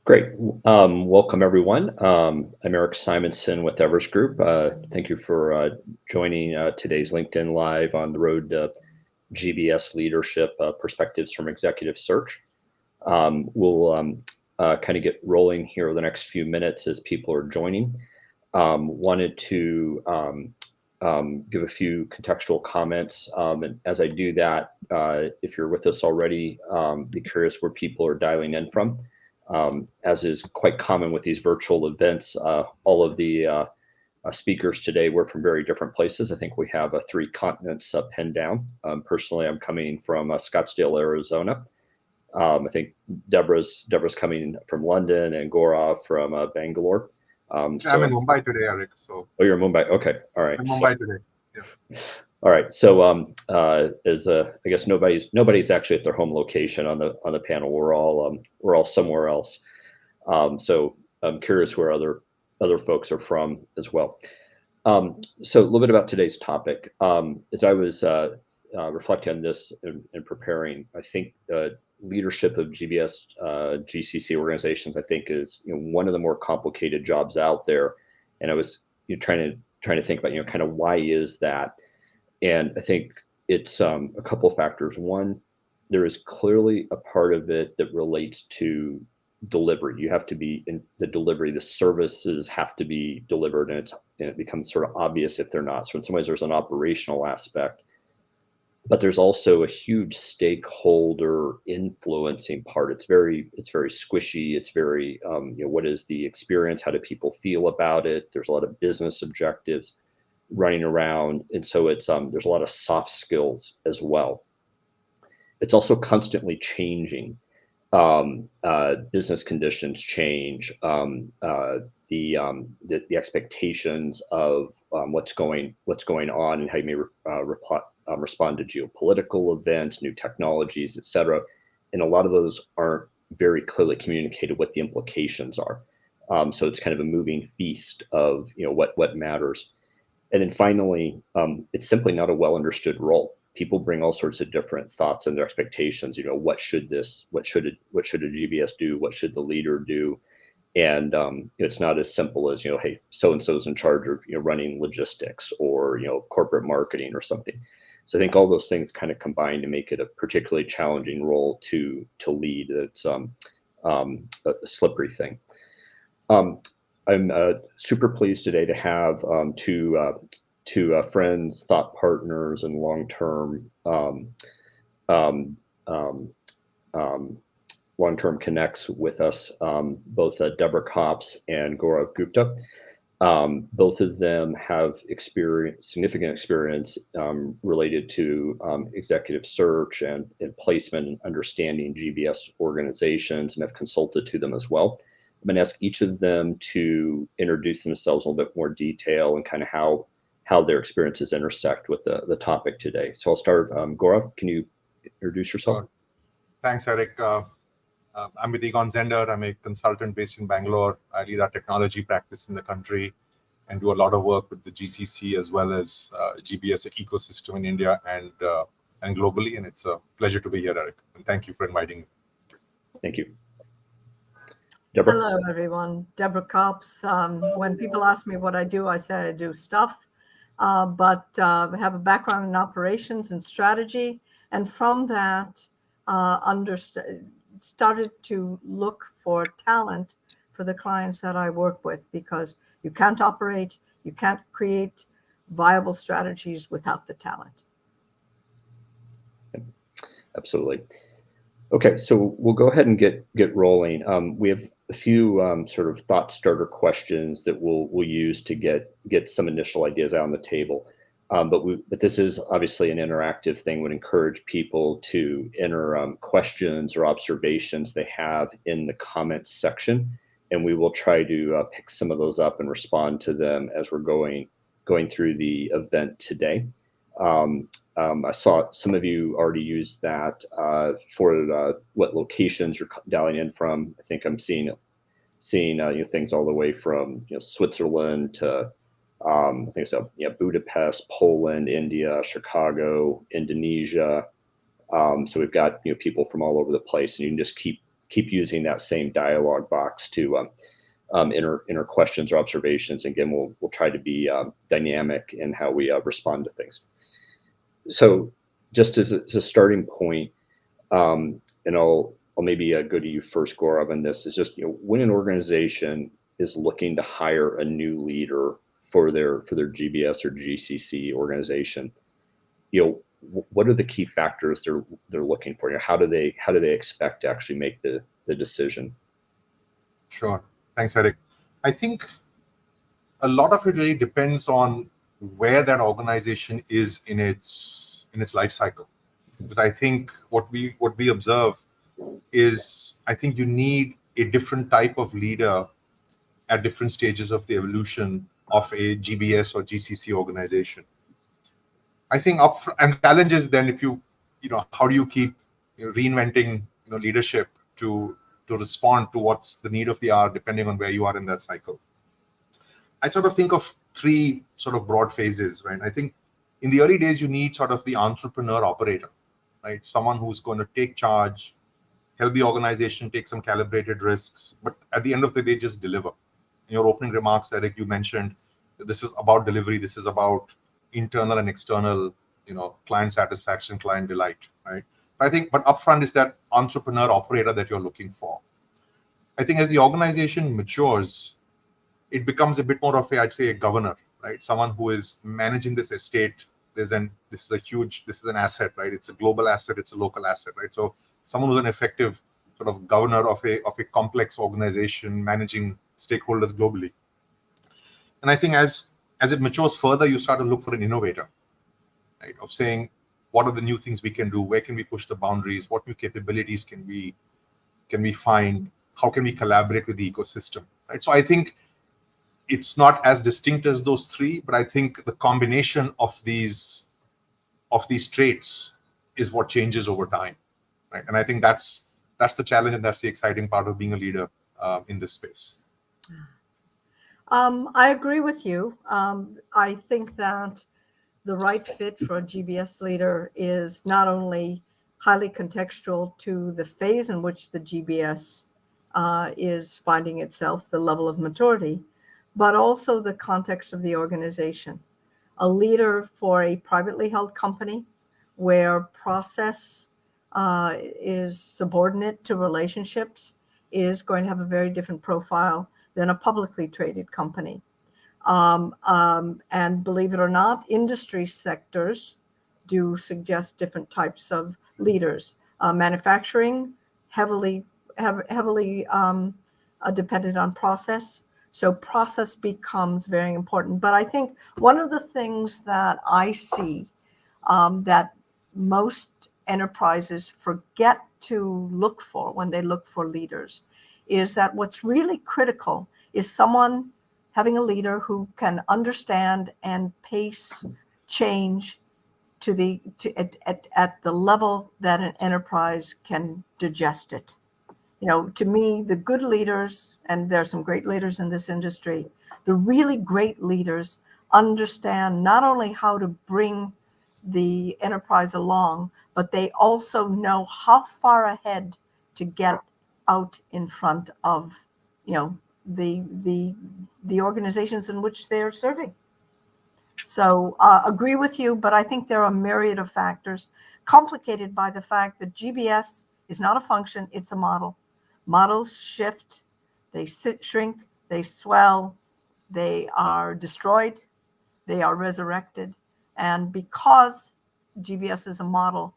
Great. Welcome, everyone. I'm Eric Simonson with Evers Group. Thank you for joining today's LinkedIn Live on the road to GBS leadership perspectives from executive search. We'll kind of get rolling here over the next few minutes as people are joining. Wanted to give a few contextual comments. And as I do that, if you're with us already, be curious where people are dialing in from. As is quite common with these virtual events, all of the speakers today were from very different places. I think we have 3 continents pinned down. Personally, I'm coming from Scottsdale, Arizona. I think Deborah's coming from London and Gaurav from Bangalore. I'm in Mumbai today, Eric. So Oh, you're in Mumbai. Okay, all right. I'm in Mumbai today. Yeah. All right. So I guess nobody's actually at their home location on the panel. We're all somewhere else. So I'm curious where other folks are from as well. So a little bit about today's topic. As I was reflecting on this and preparing, I think leadership of GBS GCC organizations, I think, is one of the more complicated jobs out there. And I was trying to think about kind of why is that. And I think it's a couple of factors. One, there is clearly a part of it that relates to delivery. You have to be in the delivery. The services have to be delivered, and it becomes sort of obvious if they're not. So in some ways, there's an operational aspect, but there's also a huge stakeholder influencing part. It's very squishy. It's very what is the experience? How do people feel about it? There's a lot of business objectives running around, and so it's there's a lot of soft skills as well. It's also constantly changing. Business conditions change. The expectations of what's going on and how you may respond to geopolitical events, new technologies, et cetera. And a lot of those aren't very clearly communicated what the implications are. So it's kind of a moving feast of what matters. And then finally, it's simply not a well understood role. People bring all sorts of different thoughts and their expectations. What should a GBS do? What should the leader do? And it's not as simple as hey, so and so's in charge of running logistics or corporate marketing or something. So I think all those things kind of combine to make it a particularly challenging role to lead. It's a slippery thing. I'm super pleased today to have two friends, thought partners, and long-term connects with us, both Deborah Kops and Gaurav Gupta. Both of them have significant experience related to executive search and placement and understanding GBS organizations, and have consulted to them as well. I'm going to ask each of them to introduce themselves in a little bit more detail and kind of how their experiences intersect with the topic today. So I'll start. Gaurav, can you introduce yourself? Sure. Thanks, Eric. I'm with Egon Zender. I'm a consultant based in Bangalore. I lead our technology practice in the country and do a lot of work with the GCC as well as GBS ecosystem in India and globally. And it's a pleasure to be here, Eric. And thank you for inviting me. Thank you. Deborah? Hello, everyone. Deborah Kops. When people ask me what I do, I say I do stuff, but I have a background in operations and strategy. And from that, started to look for talent for the clients that I work with, because you can't create viable strategies without the talent. Absolutely. Okay, so we'll go ahead and get rolling. We have a few sort of thought starter questions that we'll use to get some initial ideas out on the table. But this is obviously an interactive thing. Would encourage people to enter questions or observations they have in the comments section, and we will try to pick some of those up and respond to them as we're going through the event today. I saw some of you already use that for what locations you're dialing in from. I think I'm seeing things all the way from Switzerland to I think so Budapest, Poland, India, Chicago, Indonesia. So we've got people from all over the place, and you can just keep keep using that same dialogue box to enter questions or observations. Again, we'll try to be dynamic in how we respond to things. So just as a starting point, and I'll maybe go to you first, Gaurav, on this, is just, when an organization is looking to hire a new leader for their GBS or GCC organization, what are the key factors they're looking for? How do they expect to actually make the decision? Sure. Thanks, Eric. I think a lot of it really depends on where that organization is in its life cycle. Because I think what we observe is, I think you need a different type of leader at different stages of the evolution of a GBS or GCC organization. I think and challenges then, if how do you keep reinventing leadership to respond to what's the need of the hour, depending on where you are in that cycle. I sort of think of three sort of broad phases, right? I think in the early days, you need sort of the entrepreneur operator, right? Someone who's going to take charge, help the organization take some calibrated risks, but at the end of the day, just deliver. In your opening remarks, Eric, you mentioned that this is about delivery. This is about internal and external, client satisfaction, client delight, right? But upfront is that entrepreneur operator that you're looking for. I think as the organization matures, it becomes a bit more of a governor, right? Someone who is managing this estate. This is an asset, right? It's a global asset. It's a local asset, right? So someone who's an effective sort of governor of a complex organization, managing stakeholders globally. And I think as it matures further, you start to look for an innovator, right? Of saying, what are the new things we can do? Where can we push the boundaries? What new capabilities can we find? How can we collaborate with the ecosystem, right? So I think it's not as distinct as those three, but I think the combination of these traits is what changes over time, right? And I think that's the challenge, and that's the exciting part of being a leader in this space. I agree with you. I think that the right fit for a GBS leader is not only highly contextual to the phase in which the GBS is finding itself, the level of maturity, but also the context of the organization. A leader for a privately held company where process is subordinate to relationships is going to have a very different profile than a publicly traded company. And believe it or not, industry sectors do suggest different types of leaders. Manufacturing, heavily dependent on process. So process becomes very important. But I think one of the things that I see that most enterprises forget to look for when they look for leaders is that what's really critical is someone having a leader who can understand and pace change at the level that an enterprise can digest it. To me, the good leaders, and there's some great leaders in this industry, the really great leaders understand not only how to bring the enterprise along, but they also know how far ahead to get out in front of, the organizations in which they're serving. So agree with you, but I think there are a myriad of factors complicated by the fact that GBS is not a function, it's a model. Models shift, they shrink, they swell, they are destroyed, they are resurrected. And because GBS is a model,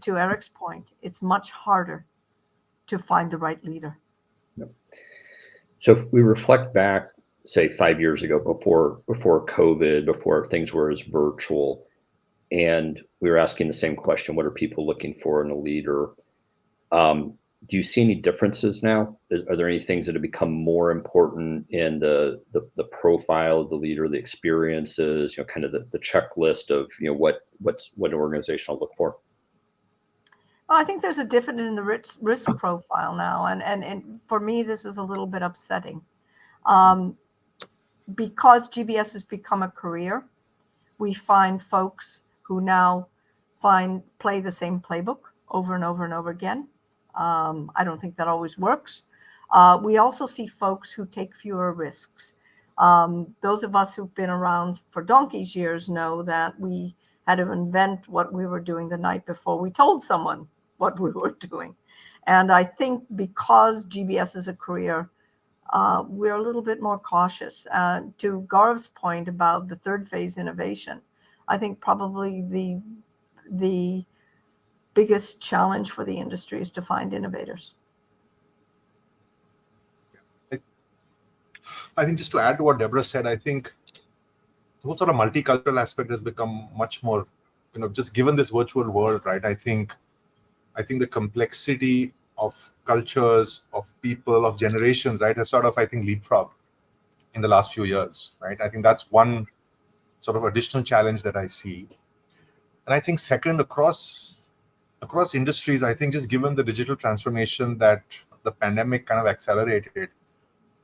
to Eric's point, it's much harder to find the right leader. Yep. So if we reflect back, say 5 years ago, before COVID, before things were as virtual, and we were asking the same question, what are people looking for in a leader? Do you see any differences now? Are there any things that have become more important in the profile of the leader, the experiences, kind of the checklist of what an organization will look for? Well, I think there's a difference in the risk profile now, and for me, this is a little bit upsetting. Because GBS has become a career, we find folks who now play the same playbook over and over and over again. I don't think that always works. We also see folks who take fewer risks. Those of us who've been around for donkey's years know that we had to invent what we were doing the night before we told someone what we were doing. And I think because GBS is a career, we're a little bit more cautious. To Gaurav's point about the third phase innovation, I think probably the biggest challenge for the industry is to find innovators. I think just to add to what Deborah said, I think the whole sort of multicultural aspect has become much more, just given this virtual world, right? I think the complexity of cultures, of people, of generations, right, has sort of, I think, leapfrogged in the last few years, right? I think that's one sort of additional challenge that I see. And I think second, across industries, I think just given the digital transformation that the pandemic kind of accelerated,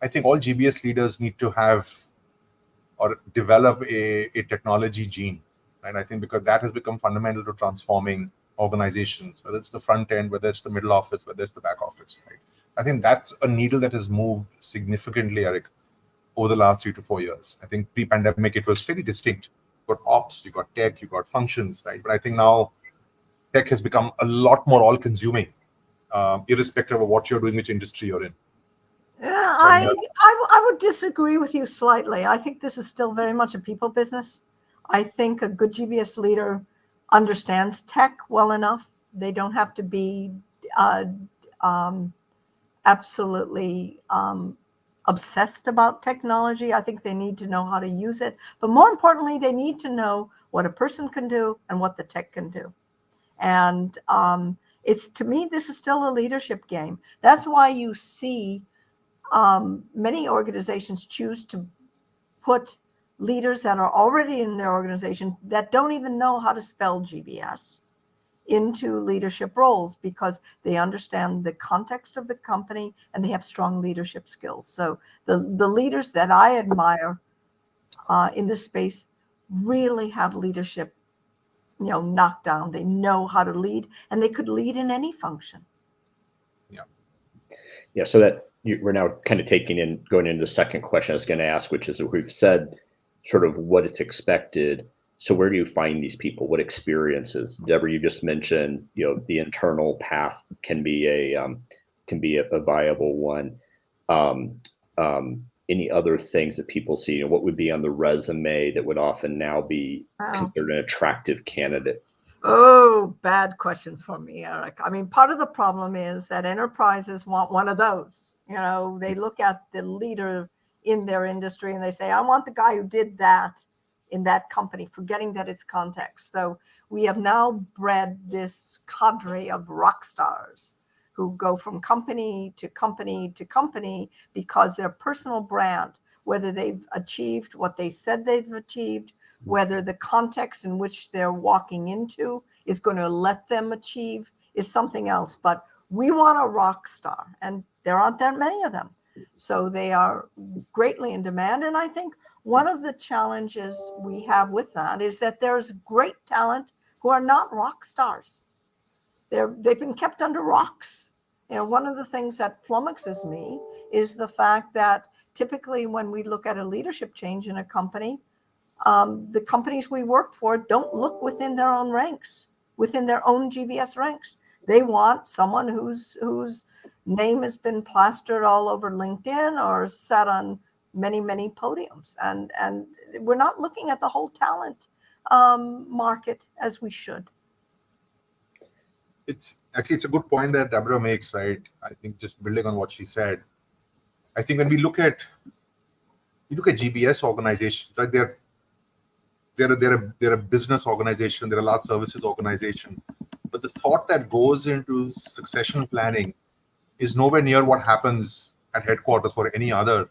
I think all GBS leaders need to have or develop a technology gene. And I think because that has become fundamental to transforming organizations, whether it's the front end, whether it's the middle office, whether it's the back office, right? I think that's a needle that has moved significantly, Eric, over the last 3 to 4 years. I think pre-pandemic, it was fairly distinct. You got ops, you got tech, you got functions, right? But I think now tech has become a lot more all-consuming, irrespective of what you're doing, which industry you're in. Yeah, I would disagree with you slightly. I think this is still very much a people business. I think a good GBS leader understands tech well enough. They don't have to be absolutely obsessed about technology. I think they need to know how to use it. But more importantly, they need to know what a person can do and what the tech can do. And to me, this is still a leadership game. That's why you see many organizations choose to put leaders that are already in their organization that don't even know how to spell GBS into leadership roles because they understand the context of the company and they have strong leadership skills. So the leaders that I admire in this space really have leadership, knocked down. They know how to lead, and they could lead in any function. Yeah. So that we're now kind of going into the second question I was going to ask, which is we've said sort of what it's expected. So where do you find these people? What experiences? Deborah, you just mentioned, the internal path can be a viable one. Any other things that people see? What would be on the resume that would often now be considered an attractive candidate? Oh, bad question for me, Eric. I mean, part of the problem is that enterprises want one of those. They look at the leader in their industry and they say, I want the guy who did that in that company, forgetting that it's context. So we have now bred this cadre of rock stars who go from company to company to company because their personal brand, whether they've achieved what they said they've achieved, whether the context in which they're walking into is going to let them achieve is something else. But we want a rock star, and there aren't that many of them. So they are greatly in demand. And I think one of the challenges we have with that is that there's great talent who are not rock stars. They've been kept under rocks. One of the things that flummoxes me is the fact that typically when we look at a leadership change in a company, the companies we work for don't look within their own ranks, within their own GBS ranks. They want someone whose name has been plastered all over LinkedIn or sat on many, many podiums. And we're not looking at the whole talent market as we should. It's a good point that Deborah makes, right? I think just building on what she said, I think when we look at GBS organizations, right, they're a business organization, they're a large services organization, but the thought that goes into succession planning is nowhere near what happens at headquarters for any other,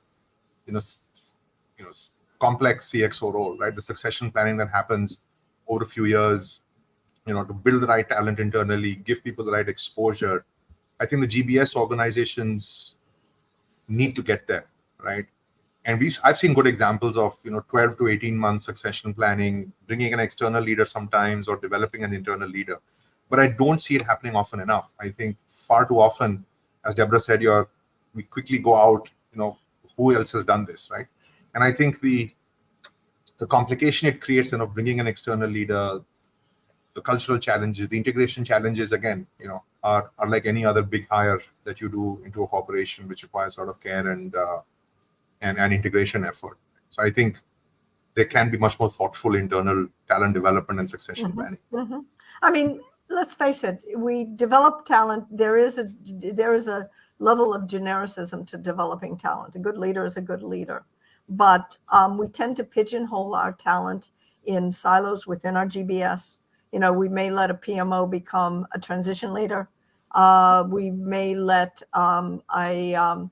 complex CXO role, right? The succession planning that happens over a few years, to build the right talent internally, give people the right exposure. I think the GBS organizations need to get there, right? And I've seen good examples of 12 to 18 month succession planning, bringing an external leader sometimes, or developing an internal leader. but I don't see it happening often enough. I think far too often, as Deborah said, we quickly go out, who else has done this, right? And I think the complication it creates, bringing an external leader, the cultural challenges, the integration challenges, again, are like any other big hire that you do into a corporation, which requires a lot of care and integration effort. So I think there can be much more thoughtful internal talent development and succession planning. Mm-hmm. I mean, let's face it, we develop talent. There is a level of genericism to developing talent. A good leader is a good leader. But we tend to pigeonhole our talent in silos within our GBS. We may let a PMO become a transition leader. We may let a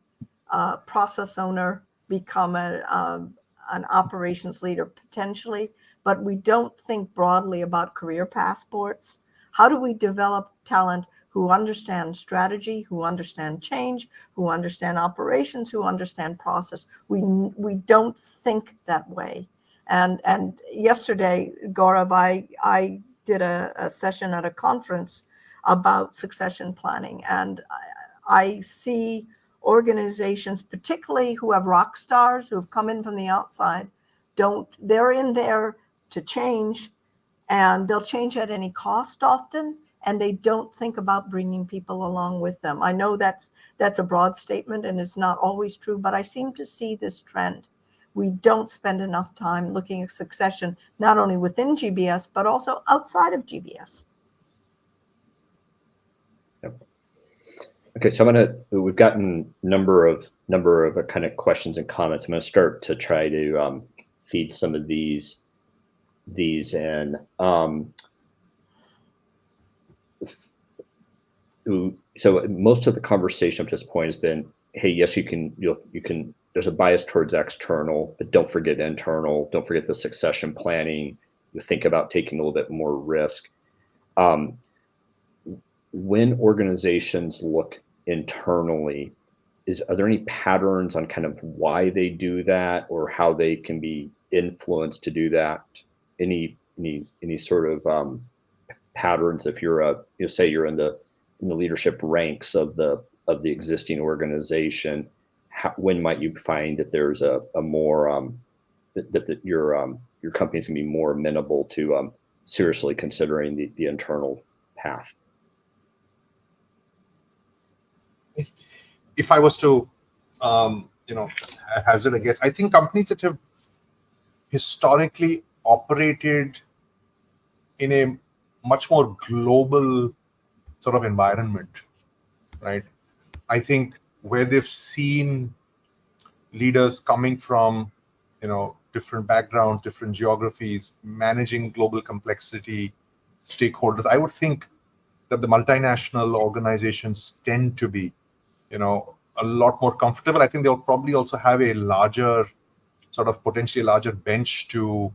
process owner become an operations leader potentially, but we don't think broadly about career passports. How do we develop talent who understand strategy, who understand change, who understand operations, who understand process? We don't think that way. And yesterday, Gaurav, I did a session at a conference about succession planning, and I see organizations, particularly who have rock stars who have come in from the outside, they're in there to change, and they'll change at any cost often, and they don't think about bringing people along with them. I know that's a broad statement and it's not always true, but I seem to see this trend. We don't spend enough time looking at succession, not only within GBS, but also outside of GBS. Yep. Okay, so we've gotten number of kind of questions and comments. I'm going to start to try to feed some of these in. So most of the conversation up to this point has been, hey, yes, you can, there's a bias towards external, but don't forget internal. Don't forget the succession planning. You think about taking a little bit more risk. When organizations look internally, are there any patterns on kind of why they do that or how they can be influenced to do that? Any sort of patterns if you're say you're in the leadership ranks of the existing organization, when might you find that there's a more that your company's gonna be more amenable to seriously considering the internal path? If I was to hazard a guess, I think companies that have historically operated in a much more global sort of environment, right? I think where they've seen leaders coming from, different backgrounds, different geographies, managing global complexity, stakeholders, I would think that the multinational organizations tend to be, a lot more comfortable. I think they'll probably also have a larger, sort of potentially larger bench to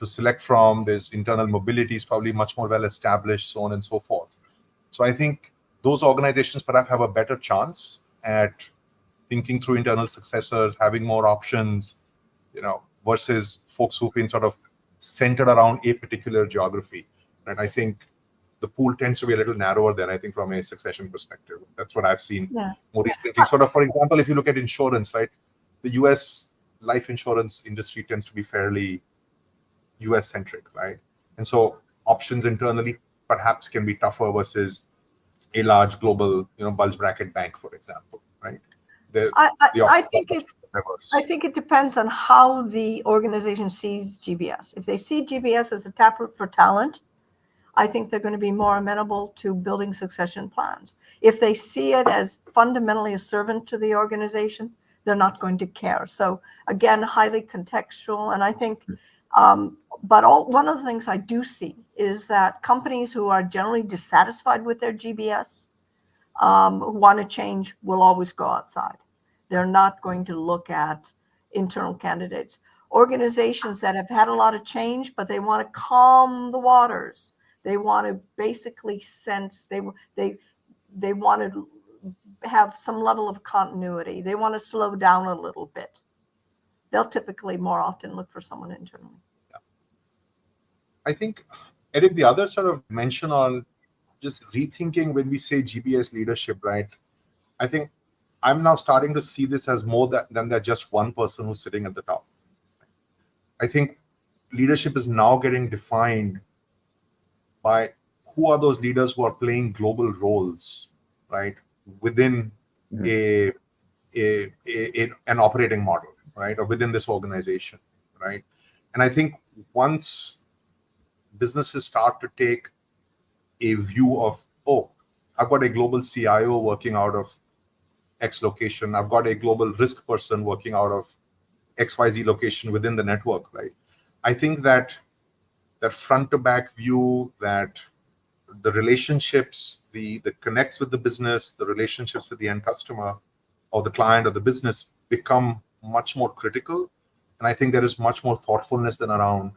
select from. There's internal mobility is probably much more well established, so on and so forth. So I think those organizations perhaps have a better chance at thinking through internal successors, having more options, versus folks who've been sort of centered around a particular geography. And I think the pool tends to be a little narrower than I think from a succession perspective. That's what I've seen more recently. Sort of, for example, if you look at insurance, right, the US life insurance industry tends to be fairly US centric, right? And so options internally perhaps can be tougher versus a large global, bulge bracket bank, for example, right? I think it depends on how the organization sees GBS. If they see GBS as a taproot for talent, I think they're going to be more amenable to building succession plans. If they see it as fundamentally a servant to the organization, they're not going to care. So again, highly contextual. And I think, one of the things I do see is that companies who are generally dissatisfied with their GBS, who want to change, will always go outside. They're not going to look at internal candidates. Organizations that have had a lot of change, but they want to calm the waters. They want to basically sense, they want to have some level of continuity. They want to slow down a little bit. They'll typically more often look for someone internally. I think Eric, the other sort of mention on just rethinking when we say GBS leadership, right? I think I'm now starting to see this as more than that just one person who's sitting at the top. I think leadership is now getting defined by who are those leaders who are playing global roles, right, within an operating model, right, or within this organization, right? And I think once businesses start to take a view of, oh, I've got a global CIO working out of X location, I've got a global risk person working out of XYZ location within the network, right? I think that front to back view, that the relationships, the connects with the business, the relationships with the end customer or the client or the business become much more critical. And I think there is much more thoughtfulness than around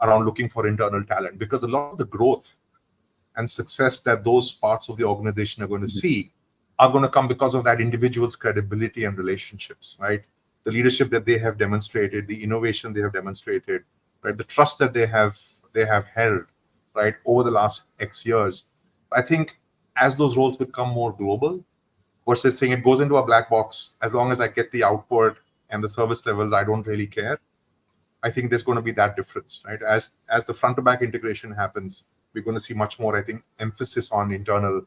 looking for internal talent, because a lot of the growth and success that those parts of the organization are going to see are going to come because of that individual's credibility and relationships, right? The leadership that they have demonstrated, the innovation they have demonstrated, right? The trust that they have held, right, over the last X years. I think as those roles become more global, versus saying it goes into a black box, as long as I get the output and the service levels, I don't really care. I think there's going to be that difference, right? As the front to back integration happens, we're going to see much more, I think, emphasis on internal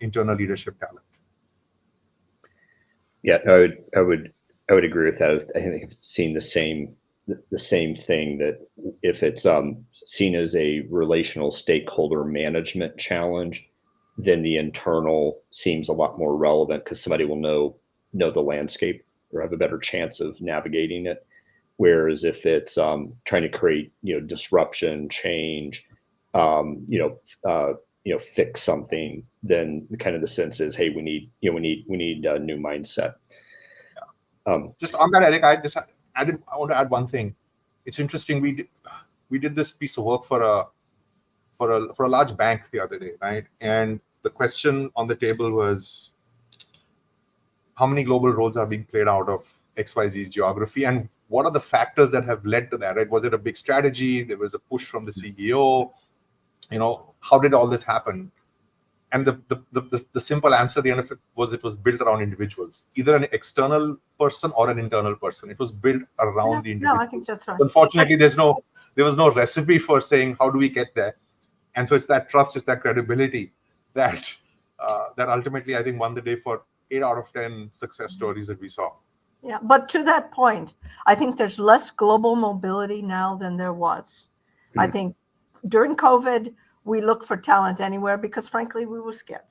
leadership talent. Yeah, I would agree with that. I think I've seen the same thing, that if it's seen as a relational stakeholder management challenge, then the internal seems a lot more relevant, because somebody will know the landscape or have a better chance of navigating it. Whereas if it's trying to create disruption, change, fix something, then kind of the sense is, hey, we need a new mindset. Just on that, Eric, I want to add one thing. It's interesting. We did this piece of work for a large bank the other day, right? And the question on the table was, how many global roles are being played out of XYZ's geography, and what are the factors that have led to that, right? Was it a big strategy? There was a push from the CEO. How did all this happen? And the simple answer at the end of it was built around individuals, either an external person or an internal person. It was built around the individuals. No, I think that's right. Unfortunately, there was no recipe for saying, how do we get there? And so it's that trust, it's that credibility that ultimately, I think, won the day for 8 out of 10 success stories that we saw. Yeah, but to that point, I think there's less global mobility now than there was. I think during COVID, we looked for talent anywhere because, frankly, we were scared.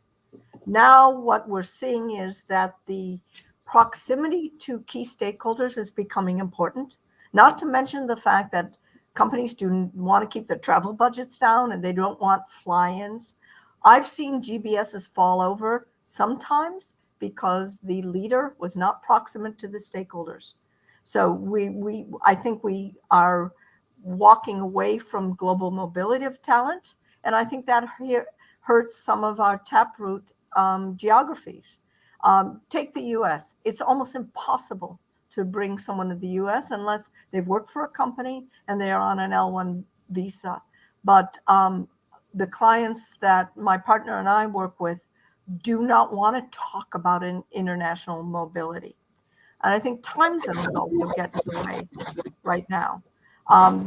Now what we're seeing is that the proximity to key stakeholders is becoming important, not to mention the fact that companies do want to keep their travel budgets down and they don't want fly-ins. I've seen GBSs fall over sometimes because the leader was not proximate to the stakeholders. So I think we are walking away from global mobility of talent, and I think that hurts some of our taproot geographies. Take the US. It's almost impossible to bring someone to the US unless they've worked for a company and they are on an L1 visa. But the clients that my partner and I work with do not want to talk about an international mobility. And I think time zone is also getting in the way right now.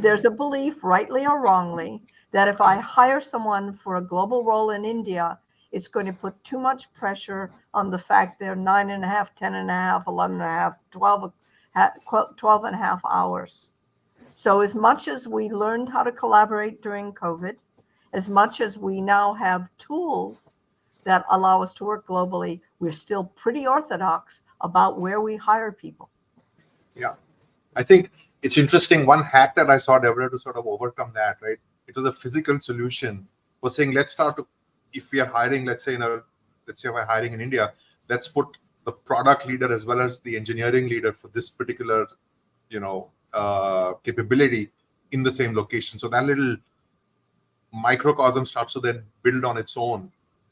There's a belief, rightly or wrongly, that if I hire someone for a global role in India, it's going to put too much pressure on the fact they're 9.5, 10.5, 11.5, 12.5 hours. So as much as we learned how to collaborate during COVID, as much as we now have tools that allow us to work globally, we're still pretty orthodox about where we hire people. Yeah. I think it's interesting. One hack that I saw developed to sort of overcome that, right? It was a physical solution. Was saying, let's start to, if we are hiring, let's say we're hiring in India, let's put the product leader as well as the engineering leader for this particular, capability in the same location. So that little microcosm starts to then build on its own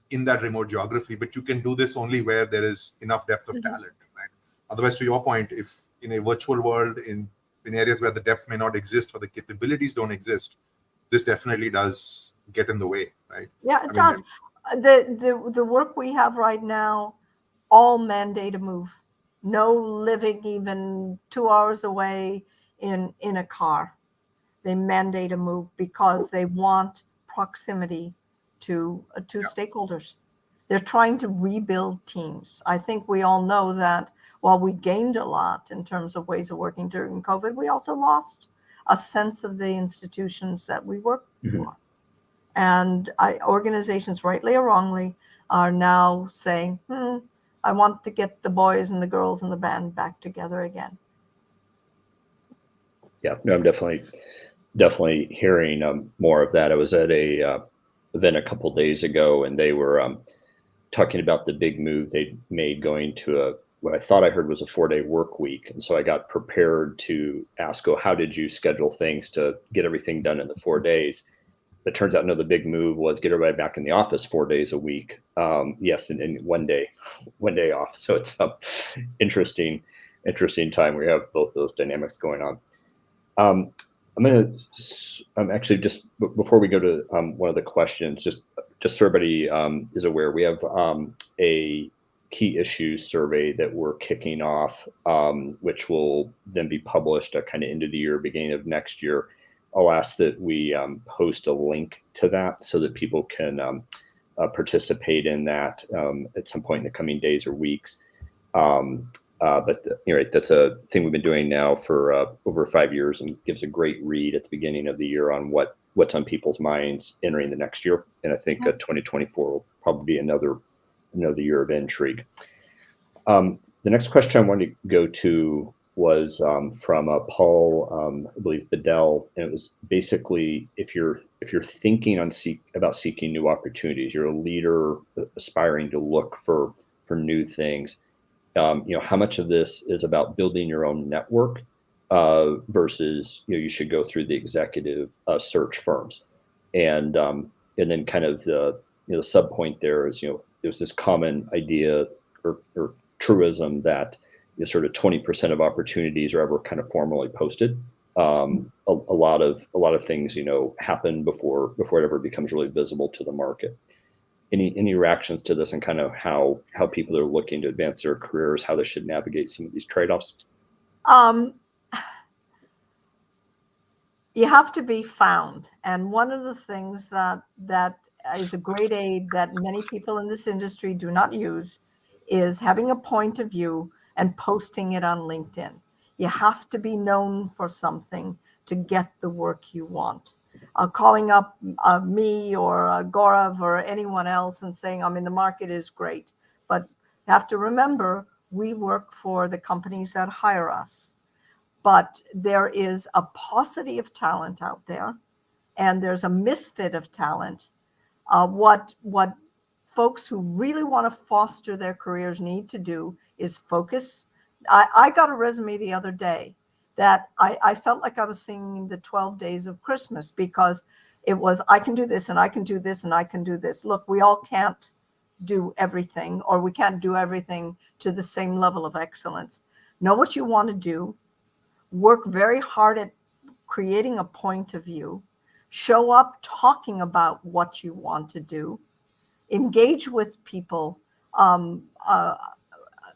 in that remote geography. But you can do this only where there is enough depth of talent, right? Otherwise, to your point, if in a virtual world, in areas where the depth may not exist or the capabilities don't exist, this definitely does get in the way, right? Yeah, it does. The work we have right now, all mandate a move. No living even 2 hours away in a car. They mandate a move because they want proximity to stakeholders. They're trying to rebuild teams. I think we all know that while we gained a lot in terms of ways of working during COVID, we also lost a sense of the institutions that we work for. And organizations, rightly or wrongly, are now saying, I want to get the boys and the girls and the band back together again. Yeah, no, I'm definitely hearing more of that. I was at a event a couple days ago, and they were talking about the big move they made going to what I thought I heard was a 4-day work week. And so I got prepared to ask, how did you schedule things to get everything done in the 4 days? But it turns out, no, the big move was get everybody back in the office 4 days a week. Yes, and 1 day off. So it's interesting time. We have both those dynamics going on. I'm actually, just before we go to one of the questions, just so everybody is aware, we have a key issues survey that we're kicking off, which will then be published at kind of end of the year, beginning of next year. I'll ask that we post a link to that so that people can participate in that at some point in the coming days or weeks. But that's a thing we've been doing now for over 5 years, and gives a great read at the beginning of the year on what's on people's minds entering the next year. And I think 2024 will probably be another year of intrigue. The next question I wanted to go to was from Paul, I believe Bedell, and it was basically, if you're thinking about seeking new opportunities, you're a leader aspiring to look for new things. How much of this is about building your own network versus you should go through the executive search firms, and then kind of the sub point there is there's this common idea or truism that sort of 20% of opportunities are ever kind of formally posted. A lot of things happen before it ever becomes really visible to the market. Any reactions to this, and kind of how people are looking to advance their careers, how they should navigate some of these trade-offs? You have to be found. And one of the things that is a great aid that many people in this industry do not use is having a point of view and posting it on LinkedIn. You have to be known for something to get the work you want. Calling up me or Gaurav or anyone else and saying I'm in the market is great, but you have to remember we work for the companies that hire us. But there is a paucity of talent out there, and there's a misfit of talent. What folks who really want to foster their careers need to do is focus. I got a resume the other day that I felt like I was singing the 12 Days of Christmas, because it was, I can do this and I can do this and I can do this. Look, we all can't do everything, or we can't do everything to the same level of excellence. Know what you want to do. Work very hard at creating a point of view. Show up talking about what you want to do. Engage with people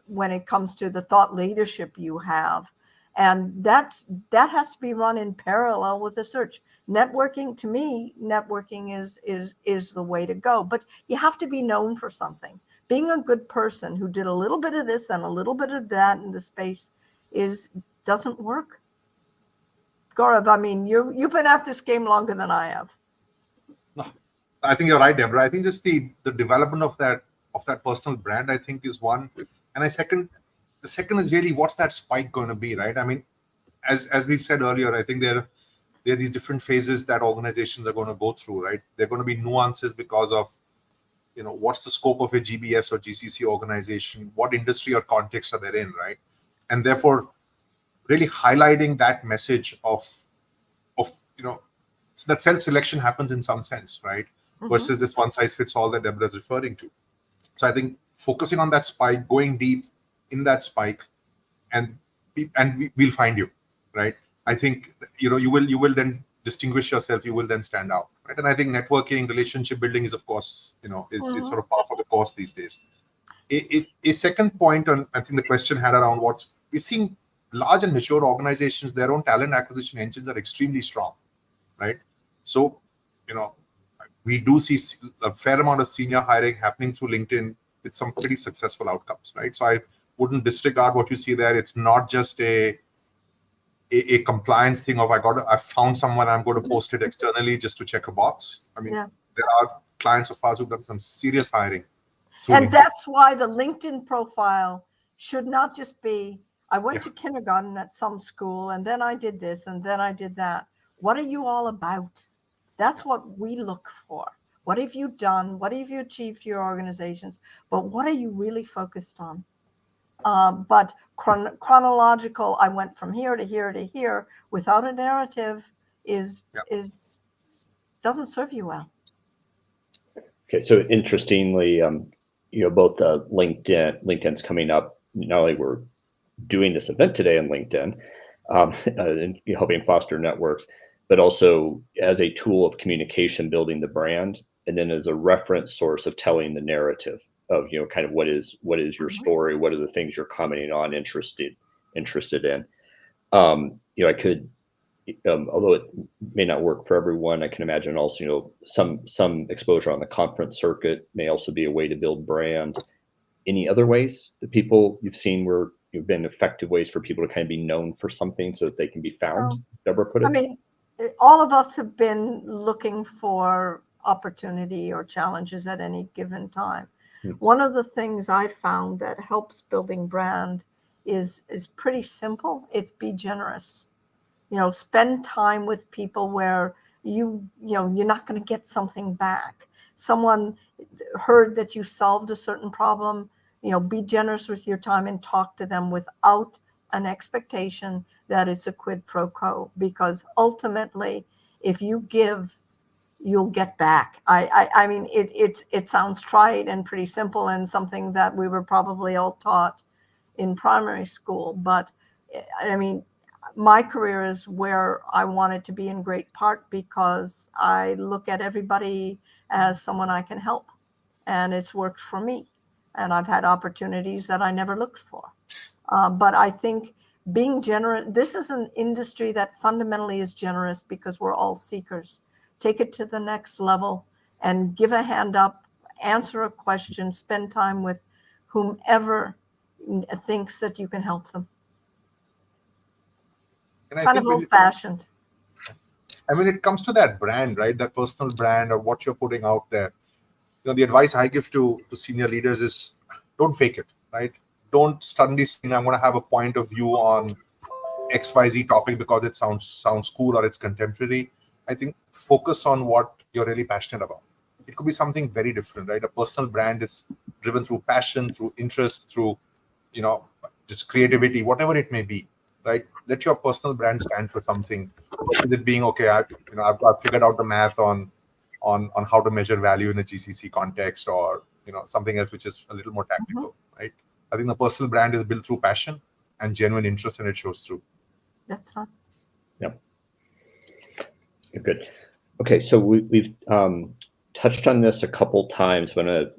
when it comes to the thought leadership you have. And that has to be run in parallel with the search. Networking, to me, is the way to go. But you have to be known for something. Being a good person who did a little bit of this and a little bit of that in the space doesn't work. Gaurav, I mean, you've been at this game longer than I have. No, I think you're right, Deborah. I think just the development of that personal brand, I think, is one. And the second is really, what's that spike going to be, right? I mean, as we've said earlier, I think there are these different phases that organizations are going to go through, right? There are going to be nuances because of, what's the scope of a GBS or GCC organization, what industry or context are they in, right? And therefore, really highlighting that message of that self-selection happens in some sense, right? Mm-hmm. Versus this one size fits all that Deborah is referring to. So I think focusing on that spike, going deep in that spike, and we'll find you, right? I think you will then distinguish yourself, you will then stand out, right? And I think networking, relationship building is, of course, is sort of par for the course these days. A second point on, I think the question had around we're seeing large and mature organizations, their own talent acquisition engines are extremely strong, right? So, we do see a fair amount of senior hiring happening through LinkedIn with some pretty successful outcomes, right? So I wouldn't disregard what you see there. It's not just a compliance thing of I found someone, I'm going to post it externally just to check a box. I mean, there are clients of ours who've done some serious hiring. And that's why the LinkedIn profile should not just be, I went to kindergarten at some school, and then I did this, and then I did that. What are you all about? That's what we look for. What have you done? What have you achieved for your organizations? But what are you really focused on? But chronological, I went from here to here to here without a narrative is doesn't serve you well. Okay, so interestingly, both LinkedIn's coming up. Not only we're doing this event today on LinkedIn, and helping foster networks, but also as a tool of communication, building the brand, and then as a reference source of telling the narrative of kind of what is your story, what are the things you're commenting on, interested in. I could, although it may not work for everyone, I can imagine also some exposure on the conference circuit may also be a way to build brand. Any other ways that people you've seen where you've been effective ways for people to kind of be known for something so that they can be found? Deborah put it. I mean, all of us have been looking for opportunity or challenges at any given time. One of the things I found that helps building brand is pretty simple. It's be generous. Spend time with people where you're not going to get something back. Someone heard that you solved a certain problem. Be generous with your time and talk to them without an expectation that it's a quid pro quo, because ultimately, if you give, you'll get back. I mean, it sounds trite and pretty simple and something that we were probably all taught in primary school. But I mean, my career is where I wanted to be in great part because I look at everybody as someone I can help, and it's worked for me. And I've had opportunities that I never looked for. But I think being generous, this is an industry that fundamentally is generous because we're all seekers. Take it to the next level and give a hand up, answer a question, spend time with whomever thinks that you can help them. And kind of old-fashioned. I mean, it comes to that brand, right? That personal brand or what you're putting out there. The advice I give to senior leaders is don't fake it, right? Don't suddenly say, I'm going to have a point of view on XYZ topic because it sounds cool or it's contemporary. I think focus on what you're really passionate about. It could be something very different, right? A personal brand is driven through passion, through interest, through, just creativity, whatever it may be, right? Let your personal brand stand for something. Is it being, okay, I've figured out the math on how to measure value in a GCC context, or something else which is a little more tactical, right? I think the personal brand is built through passion and genuine interest, and it shows through. That's right. Yep. Good. Okay, so we've touched on this a couple times. I'm going to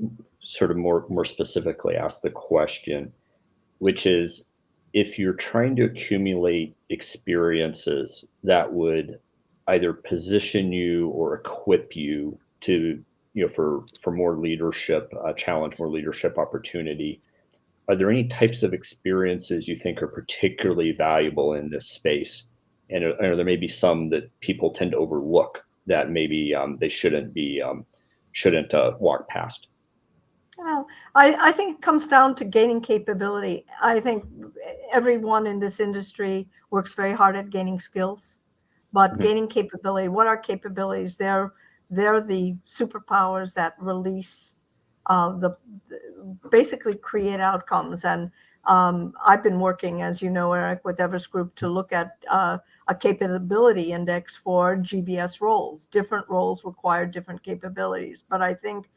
sort of more specifically ask the question, which is, if you're trying to accumulate experiences that would either position you or equip you to, for more leadership challenge, more leadership opportunity, are there any types of experiences you think are particularly valuable in this space? And are there maybe some that people tend to overlook that maybe they shouldn't walk past? Well, I think it comes down to gaining capability. I think everyone in this industry works very hard at gaining skills, but gaining capability. What are capabilities? They're the superpowers that release basically create outcomes. And I've been working, as you know, Eric, with Everest Group to look at a capability index for GBS roles. Different roles require different capabilities, but I think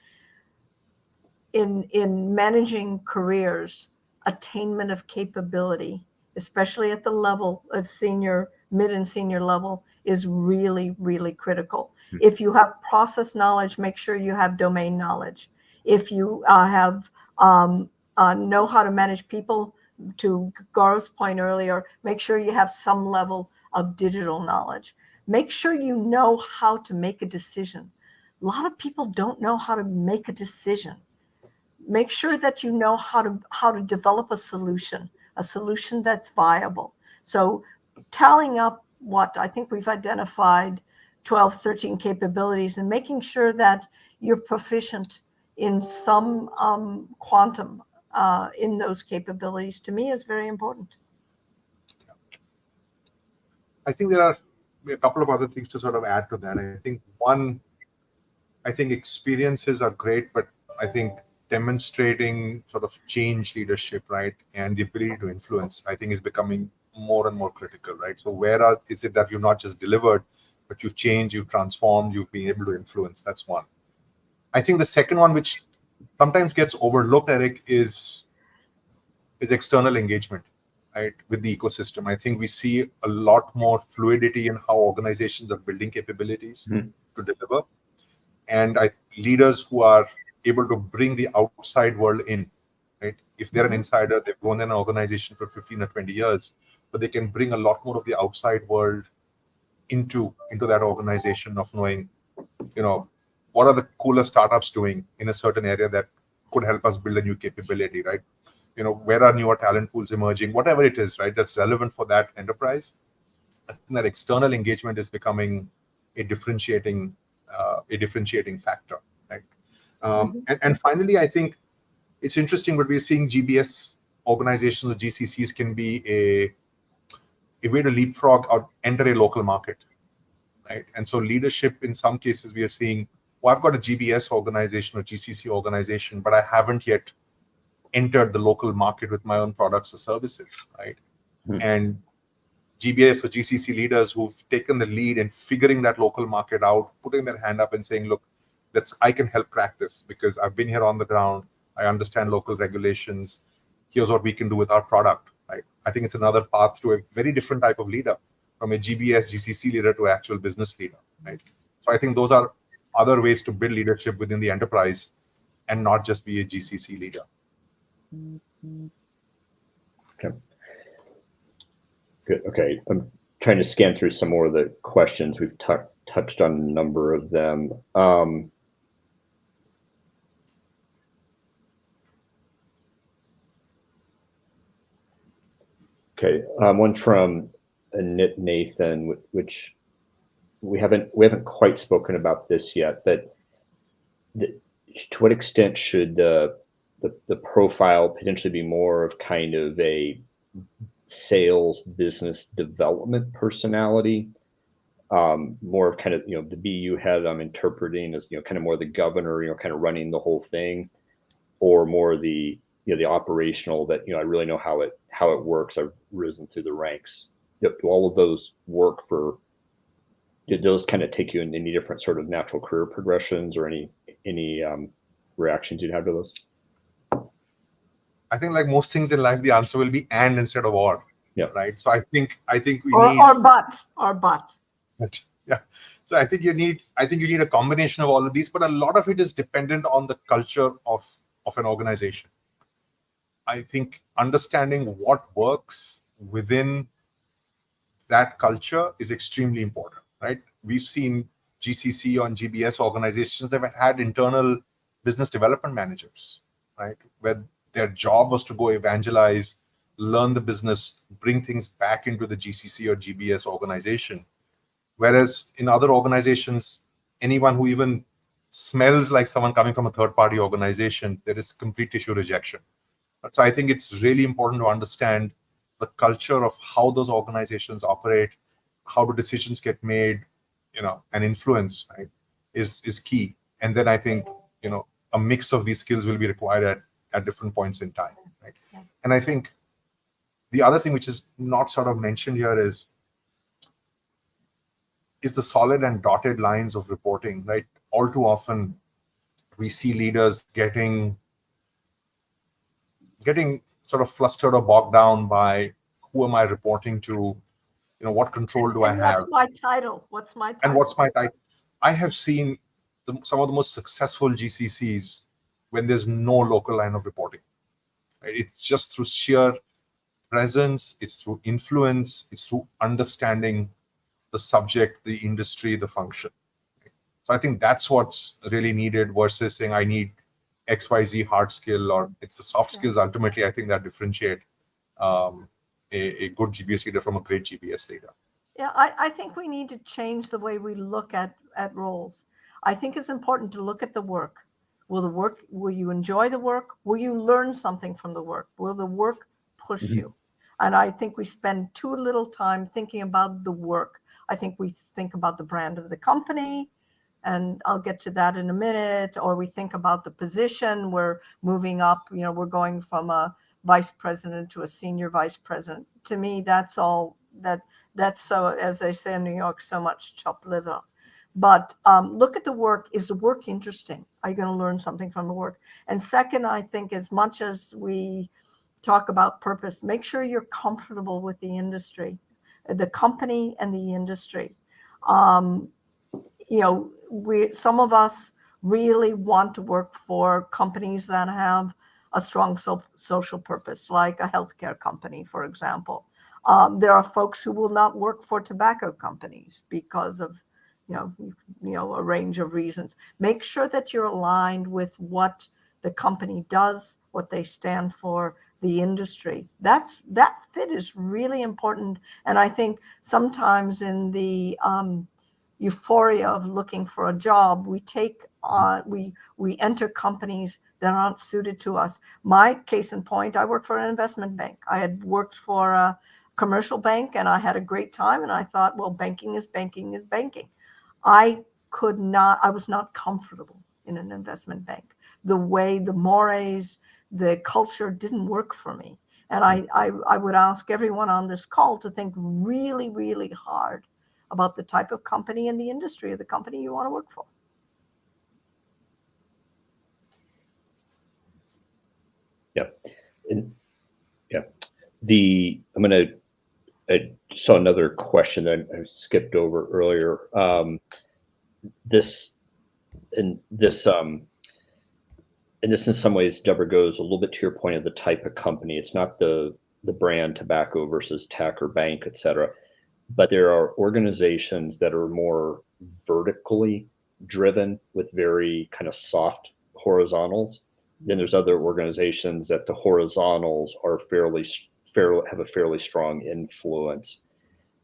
in managing careers, attainment of capability, especially at the level of senior mid and senior level is really, really critical. If you have process knowledge, make sure you have domain knowledge. If you know how to manage people, to Gaurav's point earlier, make sure you have some level of digital knowledge. Make sure you know how to make a decision. A lot of people don't know how to make a decision. Make sure that you know how to develop a solution that's viable. So tallying up what I think we've identified 12, 13 capabilities and making sure that you're proficient in some quantum in those capabilities, to me, is very important. I think there are a couple of other things to sort of add to that. I think one, I think experiences are great, but I think demonstrating sort of change leadership, right, and the ability to influence, I think is becoming more and more critical, right? So is it that you've not just delivered, but you've changed, you've transformed, you've been able to influence? That's one. I think the second one, which sometimes gets overlooked, Eric, is external engagement, right, with the ecosystem. I think we see a lot more fluidity in how organizations are building capabilities to deliver. And leaders who are able to bring the outside world in, right? If they're an insider, they've grown in an organization for 15 or 20 years, but they can bring a lot more of the outside world into that organization, of knowing, what are the coolest startups doing in a certain area that could help us build a new capability, right? Where are newer talent pools emerging, whatever it is, right, that's relevant for that enterprise. I think that external engagement is becoming a differentiating factor, right? And finally, I think it's interesting, but we're seeing GBS organizations or GCCs can be a way to leapfrog or enter a local market, right? And so leadership, in some cases, we are seeing, well, I've got a GBS organization or GCC organization, but I haven't yet entered the local market with my own products or services, right? And GBS or GCC leaders who've taken the lead in figuring that local market out, putting their hand up and saying, look, I can help crack this because I've been here on the ground. I understand local regulations. Here's what we can do with our product, right? I think it's another path to a very different type of leader, from a GBS, GCC leader to actual business leader, right? So I think those are other ways to build leadership within the enterprise and not just be a GCC leader. Okay. Good. Okay. I'm trying to scan through some more of the questions. We've touched on a number of them. Okay. One from Nathan, which we haven't quite spoken about this yet, but to what extent should the profile potentially be more of kind of a sales business development personality, more of kind of, the BU head I'm interpreting as, kind of more the governor, kind of running the whole thing, or more the, the operational that, I really know how it works. I've risen through the ranks. Do all of those work did those kind of take you in any different sort of natural career progressions, or any reactions you'd have to those? I think, like most things in life, the answer will be and instead of or. Yeah. Right. So I think we need or but. Yeah. So I think you need a combination of all of these, but a lot of it is dependent on the culture of an organization. I think understanding what works within that culture is extremely important, right? We've seen GCC on GBS organizations that have had internal business development managers, right, where their job was to go evangelize, learn the business, bring things back into the GCC or GBS organization. Whereas in other organizations, anyone who even smells like someone coming from a third-party organization, there is complete issue rejection. So I think it's really important to understand the culture of how those organizations operate, how do decisions get made, and influence, right, is key. And then I think, a mix of these skills will be required at different points in time, right? Yeah. And I think the other thing which is not sort of mentioned here is the solid and dotted lines of reporting, right? All too often, we see leaders getting sort of flustered or bogged down by who am I reporting to? what control do I And have? what's my title? What's my title? And what's my title? I have seen some of the most successful GCCs when there's no local line of reporting. Right? It's just through sheer presence, it's through influence, it's through understanding the subject, the industry, the function. So I think that's what's really needed versus saying I need XYZ hard skill, or it's the soft skills ultimately, I think, that differentiate a good GBS leader from a great GBS leader. Yeah, I think we need to change the way we look at roles. I think it's important to look at the work. Will you enjoy the work? Will you learn something from the work? Will the work push you? And I think we spend too little time thinking about the work. I think we think about the brand of the company, and I'll get to that in a minute, or we think about the position. We're moving up, we're going from a vice president to a senior vice president. To me, that's all that's so, as they say in New York, so much chopped liver. But look at the work. Is the work interesting? Are you going to learn something from the work? And second, I think as much as we talk about purpose, make sure you're comfortable with the industry, the company and the industry. Some of us really want to work for companies that have a strong social purpose, like a healthcare company, for example. There are folks who will not work for tobacco companies because of, a range of reasons. Make sure that you're aligned with what the company does, what they stand for, the industry. That fit is really important. And I think sometimes in the euphoria of looking for a job, we enter companies that aren't suited to us. My case in point, I work for an investment bank. I had worked for a commercial bank and I had a great time, and I thought, well, banking is banking is banking. I was not comfortable in an investment bank. The way, the mores, the culture didn't work for me. And I would ask everyone on this call to think really, really hard about the type of company and the industry of the company you want to work for. Yep. I saw another question that I skipped over earlier. This in some ways, Deborah, goes a little bit to your point of the type of company. It's not the brand tobacco versus tech or bank, et cetera, but there are organizations that are more vertically driven with very kind of soft horizontals. Then there's other organizations that the horizontals are have a fairly strong influence.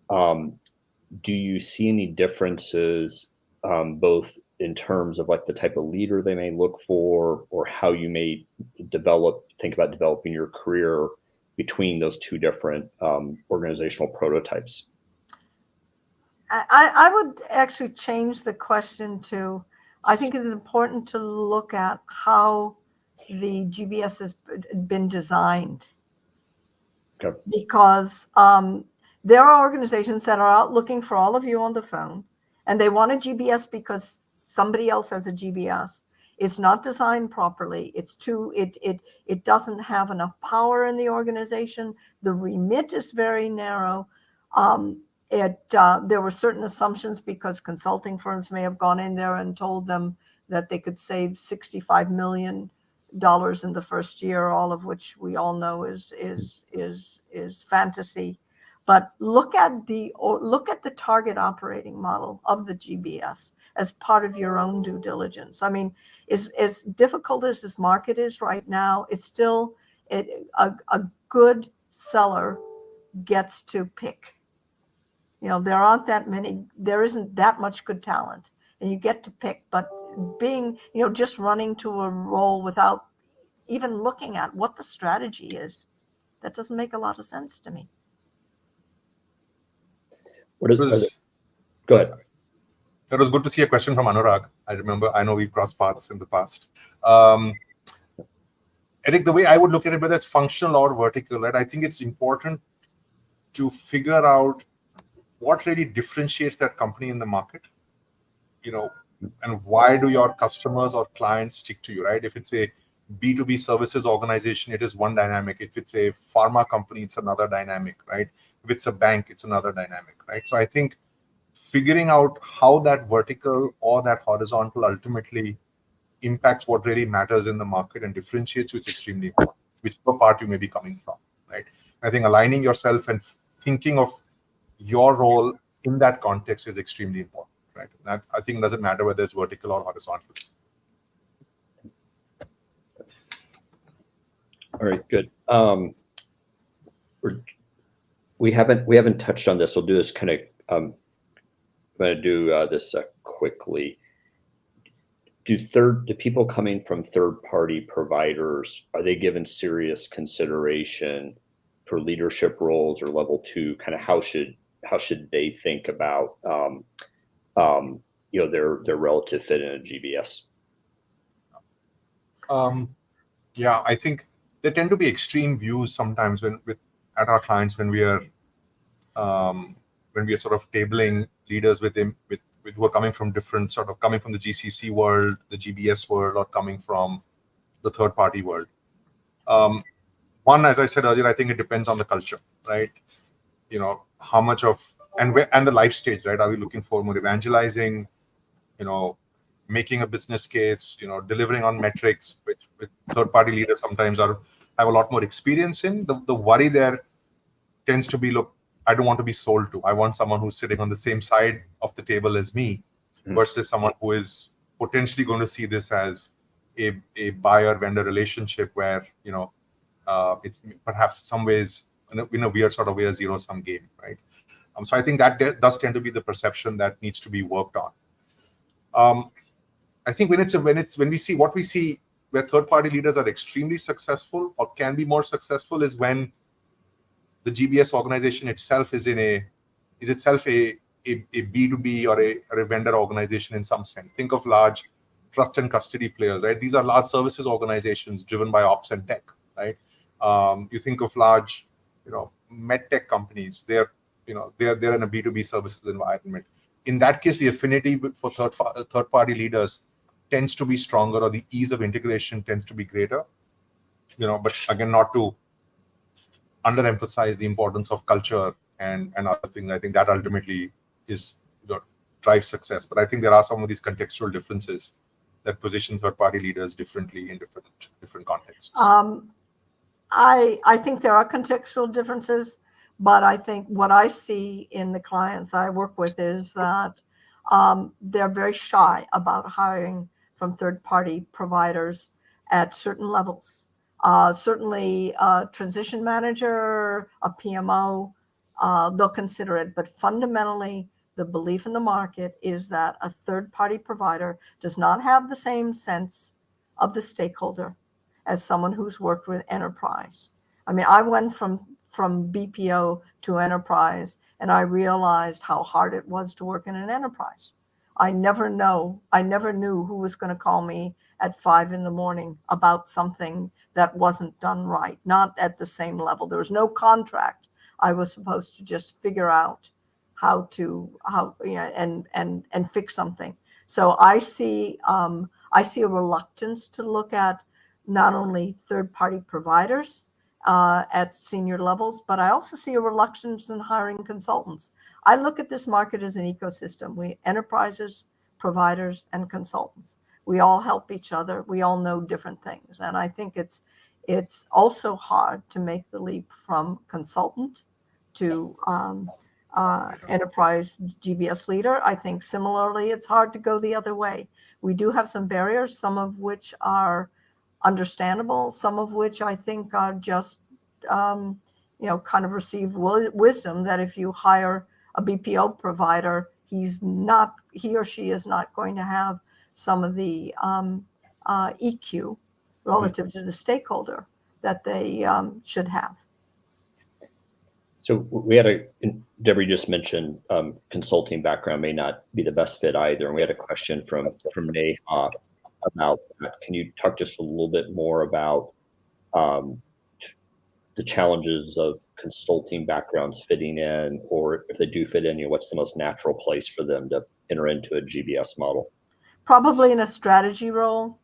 Do you see any differences both in terms of like the type of leader they may look for, or how you may think about developing your career between those two different organizational prototypes? I would actually change the question to, I think it's important to look at how the GBS has been designed. Okay. Because there are organizations that are out looking for all of you on the phone, and they want a GBS because somebody else has a GBS. It's not designed properly. It doesn't have enough power in the organization. The remit is very narrow. There were certain assumptions because consulting firms may have gone in there and told them that they could save $65 million in the first year, all of which we all know is fantasy. But look at the target operating model of the GBS as part of your own due diligence. I mean, as difficult as this market is right now, it's still a good seller gets to pick. There isn't that much good talent, and you get to pick. But being, just running to a role without even looking at what the strategy is, that doesn't make a lot of sense to me. Go ahead. It was good to see a question from Anurag. I know we've crossed paths in the past. I think the way I would look at it, whether it's functional or vertical, right? I think it's important to figure out what really differentiates that company in the market, and why do your customers or clients stick to you, right? If it's a B2B services organization, it is one dynamic. If it's a pharma company, it's another dynamic, right? If it's a bank, it's another dynamic, right? So I think figuring out how that vertical or that horizontal ultimately impacts what really matters in the market and differentiates you is extremely important, whichever part you may be coming from, right? I think aligning yourself and thinking of your role in that context is extremely important, right? That, I think, doesn't matter whether it's vertical or horizontal. All right, good. We haven't touched on this. We'll do this kind of. I'm going to do this quickly. Do people coming from third-party providers, are they given serious consideration for leadership roles or level 2? Kind of how should they think about their relative fit in a GBS? Yeah, I think there tend to be extreme views sometimes at our clients when we are sort of tabling leaders with who are coming from different coming from the GCC world, the GBS world, or coming from the third party world. One, as I said earlier, I think it depends on the culture, right? How much of and the life stage, right? Are we looking for more evangelizing, making a business case, delivering on metrics, which third party leaders sometimes have a lot more experience in. The worry there tends to be, look, I don't want to be sold to. I want someone who's sitting on the same side of the table as me, versus someone who is potentially going to see this as a buyer-vendor relationship where, it's perhaps some ways, in a weird sort of way, a zero-sum game, right? So I think that does tend to be the perception that needs to be worked on. I think when we see where third-party leaders are extremely successful or can be more successful is when the GBS organization itself is itself a B2B or a vendor organization in some sense. Think of large trust and custody players, right? These are large services organizations driven by ops and tech, right? You think of large, med tech companies. They're in a B2B services environment. In that case, the affinity for third party leaders tends to be stronger, or the ease of integration tends to be greater. But again, not to underemphasize the importance of culture and other things. I think that ultimately drives success. But I think there are some of these contextual differences that position third-party leaders differently in different contexts. I think there are contextual differences, but I think what I see in the clients I work with is that they're very shy about hiring from third-party providers at certain levels. Certainly a transition manager, a PMO, they'll consider it, but fundamentally the belief in the market is that a third-party provider does not have the same sense of the stakeholder as someone who's worked with enterprise. I mean, I went from BPO to enterprise, and I realized how hard it was to work in an enterprise. I never knew who was going to call me at 5 a.m. about something that wasn't done right, not at the same level. There was no contract. I was supposed to just figure out how and fix something. So I see a reluctance to look at not only third-party providers at senior levels, but I also see a reluctance in hiring consultants. I look at this market as an ecosystem. Enterprises, providers, and consultants. We all help each other. We all know different things. And I think it's also hard to make the leap from consultant to enterprise GBS leader. I think similarly, it's hard to go the other way. We do have some barriers, some of which are understandable, some of which I think are just, kind of received wisdom that if you hire a BPO provider, he or she is not going to have some of the EQ relative to the stakeholder that they should have. So we had Deborah just mentioned consulting background may not be the best fit either. And we had a question from Neha about that. Can you talk just a little bit more about the challenges of consulting backgrounds fitting in, or if they do fit in, what's the most natural place for them to enter into a GBS model? Probably in a strategy role.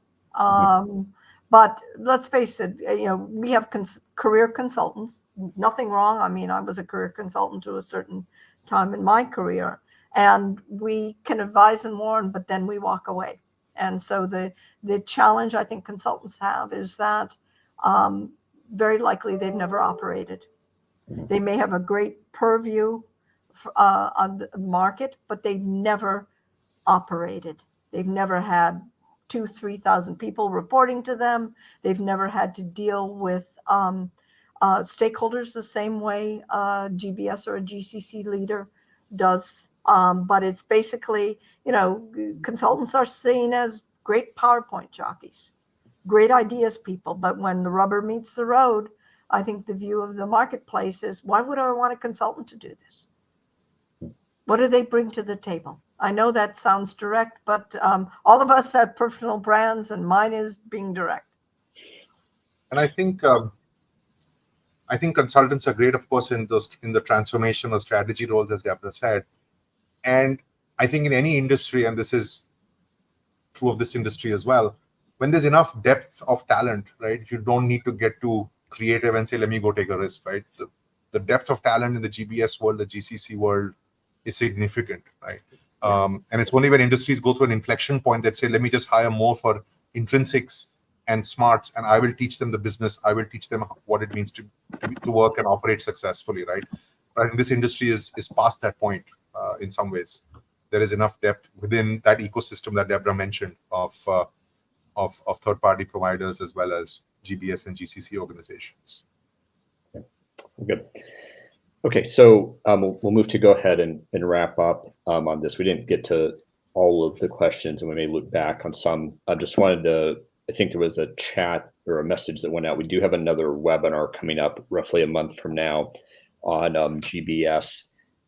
But let's face it, we have career consultants. Nothing wrong. I mean, I was a career consultant to a certain time in my career, and we can advise and warn, but then we walk away. And so the challenge I think consultants have is that very likely they've never operated. They may have a great purview on the market, but they never operated. They've never had 2,000-3,000 people reporting to them. They've never had to deal with stakeholders the same way GBS or a GCC leader does. But it's basically, consultants are seen as great PowerPoint jockeys, great ideas people. But when the rubber meets the road, I think the view of the marketplace is, why would I want a consultant to do this? What do they bring to the table? I know that sounds direct, but all of us have personal brands, and mine is being direct. And I think consultants are great, of course, in the transformation or strategy roles, as Deborah said. And I think in any industry, and this is true of this industry as well, when there's enough depth of talent, right, you don't need to get too creative and say, let me go take a risk, right? The depth of talent in the GBS world, the GCC world, is significant, right? And it's only when industries go through an inflection point that say, let me just hire more for intrinsics and smarts, and I will teach them the business. I will teach them what it means to work and operate successfully, right? But I think this industry is past that point in some ways. There is enough depth within that ecosystem that Deborah mentioned of third-party providers as well as GBS and GCC organizations. Good. Okay, so we'll move to go ahead and wrap up on this. We didn't get to all of the questions, and we may look back on some. I just wanted to, I think there was a chat or a message that went out. We do have another webinar coming up roughly a month from now on GBS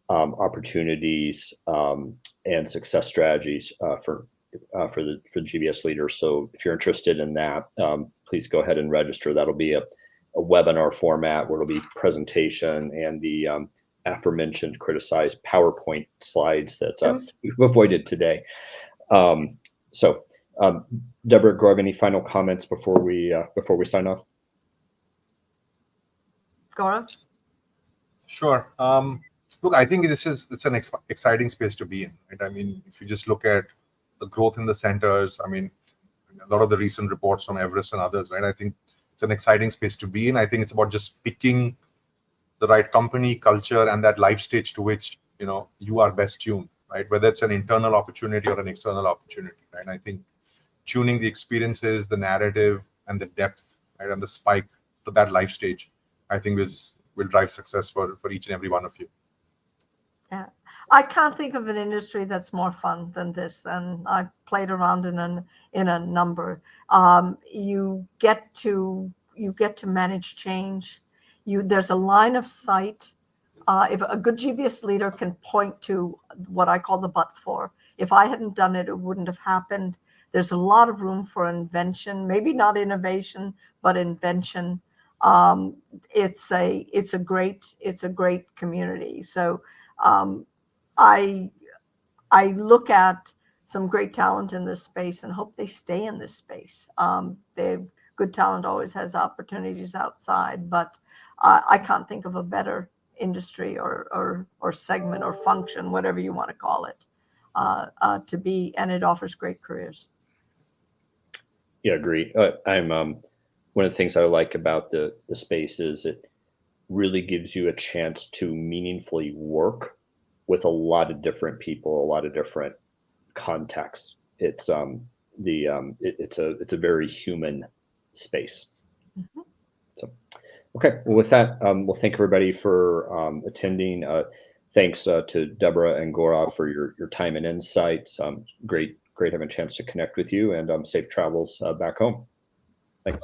opportunities and success strategies for the GBS leaders. So if you're interested in that, please go ahead and register. That'll be a webinar format where it'll be presentation and the aforementioned criticized PowerPoint slides that we've avoided today. So Deborah, Gaurav, any final comments before we sign off? Gaurav? Sure. Look, I think it's an exciting space to be in, right? I mean, if you just look at the growth in the centers, I mean, a lot of the recent reports from Everest and others, right? I think it's an exciting space to be in. I think it's about just picking the right company, culture, and that life stage to which, you are best tuned, right? Whether it's an internal opportunity or an external opportunity, right? I think tuning the experiences, the narrative, and the depth, right, and the spike to that life stage, I think will drive success for each and every one of you. Yeah, I can't think of an industry that's more fun than this, and I've played around in a number. You get to manage change. There's a line of sight. If a good GBS leader can point to what I call the but for, if I hadn't done it, it wouldn't have happened. There's a lot of room for invention, maybe not innovation, but invention. It's a great community. So I look at some great talent in this space and hope they stay in this space. Good talent always has opportunities outside, but I can't think of a better industry or segment or function, whatever you want to call it, to be, and it offers great careers. Yeah, agree. I'm one of the things I like about the space is it really gives you a chance to meaningfully work with a lot of different people, a lot of different contexts. It's it's a very human space. Mm-hmm. So, okay. Well, with that, we'll thank everybody for attending. Thanks to Deborah and Gaurav for your time and insights. Great having a chance to connect with you, and safe travels back home. Thanks.